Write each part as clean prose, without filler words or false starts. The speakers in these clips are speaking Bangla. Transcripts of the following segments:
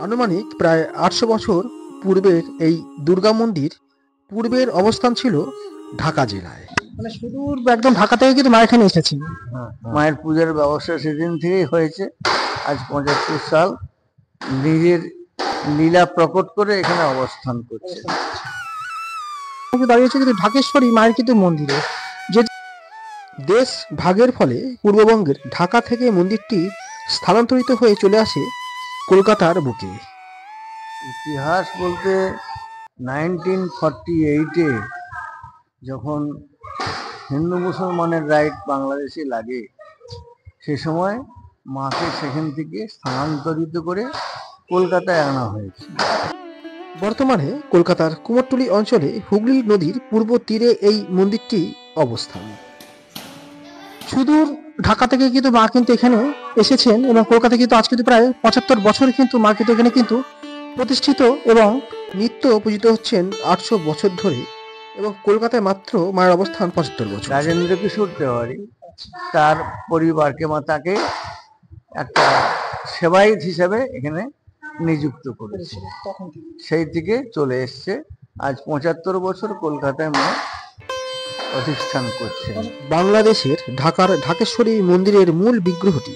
আনুমানিক প্রায় 800 বছর পূর্বের এই দুর্গা মন্দির পূর্বের অবস্থান ছিল ঢাকা জেলায়। মানে সুদূর একদম ঢাকা থেকে কিন্তু মা এখানে এসেছেন। মায়ের পূজার ব্যবস্থা সেদিন থেকেই হয়েছে। আজ 75 সাল নিজের লীলা প্রকট করে এখানে অবস্থান করছে। দাঁড়িয়েছে কিন্তু ঢাকেশ্বরী মায়ের কিন্তু মন্দিরে, যে দেশ ভাগের ফলে পূর্ববঙ্গের ঢাকা থেকে মন্দিরটি স্থানান্তরিত হয়ে চলে আসে কলকাতার বুকে। ইতিহাস বলতে 1948-এ যখন হিন্দু মুসলমানের রাইট বাংলাদেশে লাগে, সে সময় মাকে সেখান থেকে স্থানান্তরিত করে কলকাতায় আনা হয়েছে। বর্তমানে কলকাতার কুমোরটুলি অঞ্চলে হুগলি নদীর পূর্ব তীরে এই মন্দিরটি অবস্থান। সুদূর ঢাকা থেকে কিন্তু মা কিন্তু এখানে এসেছেন এবং কলকাতা কিন্তু আজ কিন্তু প্রায় 75 বছর কিন্তু মা কিন্তু এখানে কিন্তু প্রতিষ্ঠিত এবং নিত্য পূজিত হচ্ছেন 800 বছর ধরে, এবং কলকাতায় মাত্র মায়ের অবস্থান 75 বছর। রাজেন্দ্র কিশোর তেওয়ারি তার পরিবারকে তাকে একটা সেবায়িত হিসেবে এখানে নিযুক্ত করেছে, সেই থেকে চলে এসছে। আজ 75 বছর কলকাতায় মা প্রতিষ্ঠান করছে। বাংলাদেশের ঢাকার ঢাকেশ্বরী মন্দিরের মূল বিগ্রহটি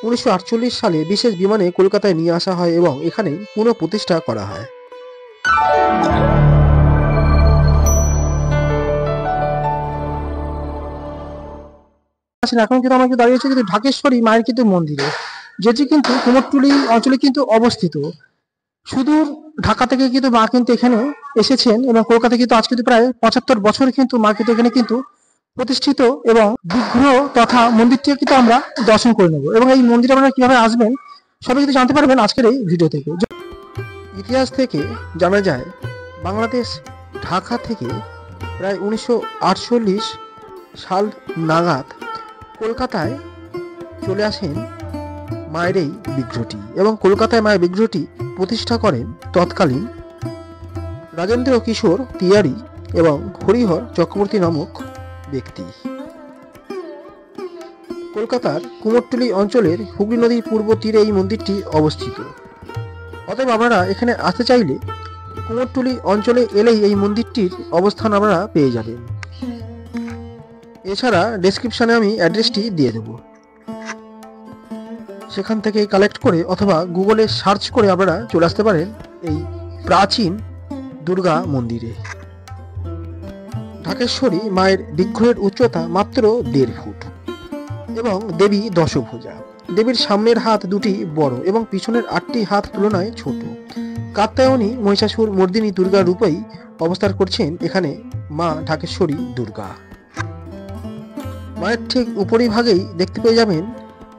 1948 সালে বিশেষ বিমানে কলকাতায় নিয়ে আসা হয় এবং এখানেই পুনঃ প্রতিষ্ঠা করা হয়। এখন কিন্তু আমাকে দাঁড়িয়েছে কিন্তু ঢাকেশ্বরী মায়ের কিন্তু মন্দিরে, যেটি কিন্তু কুমোরটুলি অঞ্চলে কিন্তু অবস্থিত। সুদূর ঢাকা থেকে কিন্তু মা কিন্তু এখানে এসেছেন এবং কলকাতা কিন্তু আজ কিন্তু প্রায় 75 বছর কিন্তু মা কিন্তু এখানে কিন্তু প্রতিষ্ঠিত, এবং বিগ্রহ তথা মন্দিরটি কিন্তু আমরা দর্শন করে নেব এবং এই মন্দিরে আপনারা কিভাবে আসবেন সবাই কিন্তু জানতে পারবেন আজকের এই ভিডিও থেকে। ইতিহাস থেকে জানা যায় বাংলাদেশ ঢাকা থেকে প্রায় 1948 সাল নাগাদ কলকাতায় চলে আসেন মায়ের এই বিগ্রহটি, এবং কলকাতায় মায়ের বিগ্রহটি প্রতিষ্ঠা করেন তৎকালীন রাজেন্দ্র কিশোর তিওয়ারি এবং হরিহর চক্রবর্তী নামক ব্যক্তি। কলকাতার কুমোরটুলি অঞ্চলের হুগলি নদীর পূর্ব তীরে এই মন্দিরটি অবস্থিত। অতএব আপনারা এখানে আসতে চাইলে কুমোরটুলি অঞ্চলে এলেই এই মন্দিরটির অবস্থান আপনারা পেয়ে যাবেন। এছাড়া ডেসক্রিপশনে আমি অ্যাড্রেসটি দিয়ে দেব, সেখান থেকে কালেক্ট করে অথবা গুগলে সার্চ করে আপনারা চলে আসতে পারেন এই প্রাচীন দুর্গা মন্দিরে। ঢাকেশ্বরী মায়ের বিগ্রহের উচ্চতা মাত্র 1.5 ফুট এবং দেবী দশভুজা। দেবীর সামনের হাত দুটি বড় এবং পিছনের 8টি হাত তুলনায় ছোট। কাত্যায়নী মহিষাসুর মর্দিনী দুর্গা রূপেই অবস্থান করছেন এখানে মা ঢাকেশ্বরী দুর্গা। মায়ের ঠিক উপরিভাগেই দেখতে পেয়ে যাবেন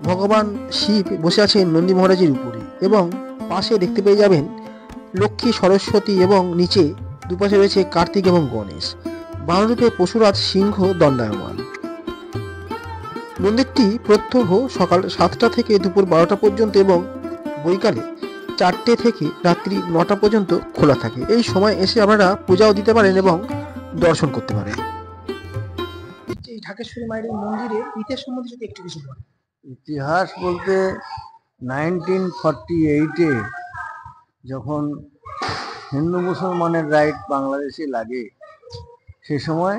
ভগবান শিব বসে আছেন নন্দী মহারাজের উপরে, এবং পাশে দেখতে পেয়ে যাবেন লক্ষ্মী, সরস্বতী, এবং নিচে দুপাশে রয়েছে কার্তিক এবং গণেশ। বামরূপে পশুরাজ সিংহ দণ্ডায়মান। মন্দিরটি প্রত্যহ সকাল 7টা থেকে দুপুর 12টা পর্যন্ত এবং বৈকালে 4টে থেকে রাত্রি 9টা পর্যন্ত খোলা থাকে। এই সময় এসে আপনারা পূজাও দিতে পারেন এবং দর্শন করতে পারেন। এই ঢাকেশ্বরী মায়ের মন্দিরের ইতিহাস সম্বন্ধে যদি একটু কিছু বলেন। ইতিহাস বলতে 1948-এ যখন হিন্দু মুসলমানের রাইট বাংলাদেশে লাগে, সে সময়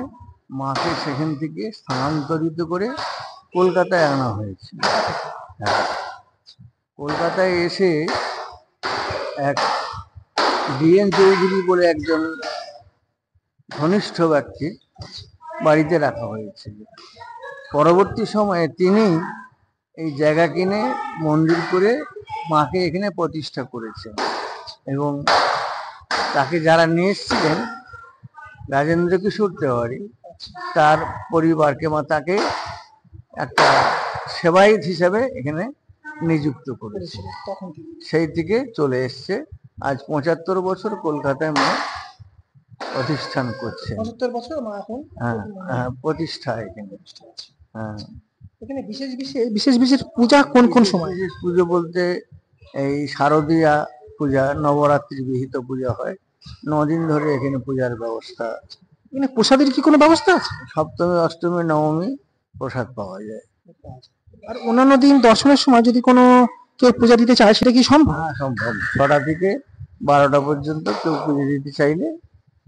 মাকে সেখান থেকে স্থানান্তরিত করে কলকাতায় আনা হয়েছে। কলকাতায় এসে এক ডিএন চৌধুরী বলে একজন ঘনিষ্ঠ ব্যক্তি বাড়িতে রাখা হয়েছিল। পরবর্তী সময়ে তিনি এই জায়গা কিনে মন্দির করে মাকে এখানে প্রতিষ্ঠা করেছেন, এবং তাকে যারা নিয়ে এসেছিলেন রাজেন্দ্র কিশোর তেওয়ারি তার পরিবারকে তাকে একটা সেবায়িত হিসেবে এখানে নিযুক্ত করেছে, সেই থেকে চলে এসছে। আজ 75 বছর কলকাতায় মা প্রতিষ্ঠান করছে। 75 বছর মা এখন প্রতিষ্ঠা এখানে। হ্যাঁ, এখানে বিশেষ বিশেষ পূজা কোন কোন সময়? বিশেষ পুজো বলতে এই শারদীয়া পূজা, নবরাত্রি বিহিত পূজা হয়। 9 দিন ধরে এখানে পূজার ব্যবস্থা আছে। এখানে প্রসাদের কি কোনো ব্যবস্থা আছে? সপ্তমী, অষ্টমী, নবমী প্রসাদ পাওয়া যায়। আর অন্যান্য দিন দর্শনের সময় যদি কোনো কেউ পূজা দিতে চায় সেটা কি সম্ভব? হ্যাঁ, সম্ভব। 6টা থেকে 12টা পর্যন্ত কেউ পুজো দিতে চাইলে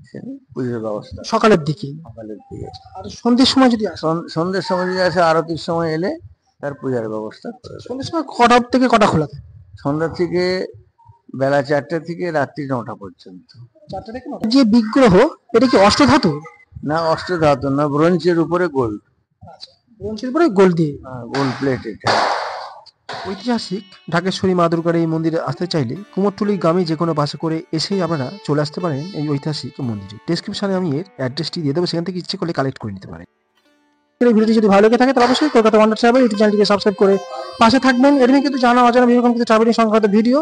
সে পুজোর ব্যবস্থা সকালের দিকে। সকালের দিকে। আর সন্ধ্যের সময় যদি আসে? সন্ধ্যের সময় যদি আসে, আরতির সময় এলে তার পূজার ব্যবস্থা করে দেয়। সন্ধ্যের সময় কটা থেকে কটা খোলা থাকে? সন্ধ্যা থেকে বেলা 4টা থেকে রাত্রি 9টা পর্যন্ত। 4টা থেকে 9টা। যে বিগ্রহ এটা কি অষ্টধাতু? না, অষ্টধাতু না, ব্রোঞ্জের উপরে গোল্ড। ব্রোঞ্জের উপরে গোল্ড দিয়ে। গোল্ড প্লেট এটা। ঐতিহাসিক ঢাকেশ্বরী মা দুর্গার এই মন্দিরে আসতে চাইলে কুমোরটুলি গ্রামে যে কোনো বাসে করে এসেই আপনারা চলে আসতে পারেন এই ঐতিহাসিক মন্দিরে। ডেসক্রিপশনে আমি এর অ্যাড্রেসটি দিয়ে দেবো, সেখান থেকে ইচ্ছে করলে কালেক্ট করে নিতে পারেন। এই ভিডিওটি যদি ভালো লেগে থাকে তাহলে অবশ্যই কলকাতা ওয়ান্ডার ট্রাভেল ইউটিউব চ্যানেলটিকে সাবস্ক্রাইব করে পাশে থাকবেন। এরকম কিন্তু জানা অজানা বিভিন্ন রকম কিন্তু ট্রাভেলিং সংক্রান্ত ভিডিও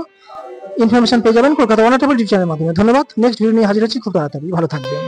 ইনফরমেশন পেয়ে যাবেন কলকাতা ওয়ান্ডার ট্রাভেল ইউটিউব চ্যানেলের মাধ্যমে। ধন্যবাদ। নেক্সট ভিডিও নিয়ে হাজির হচ্ছি খুব তাড়াতাড়ি। ভালো থাকবেন।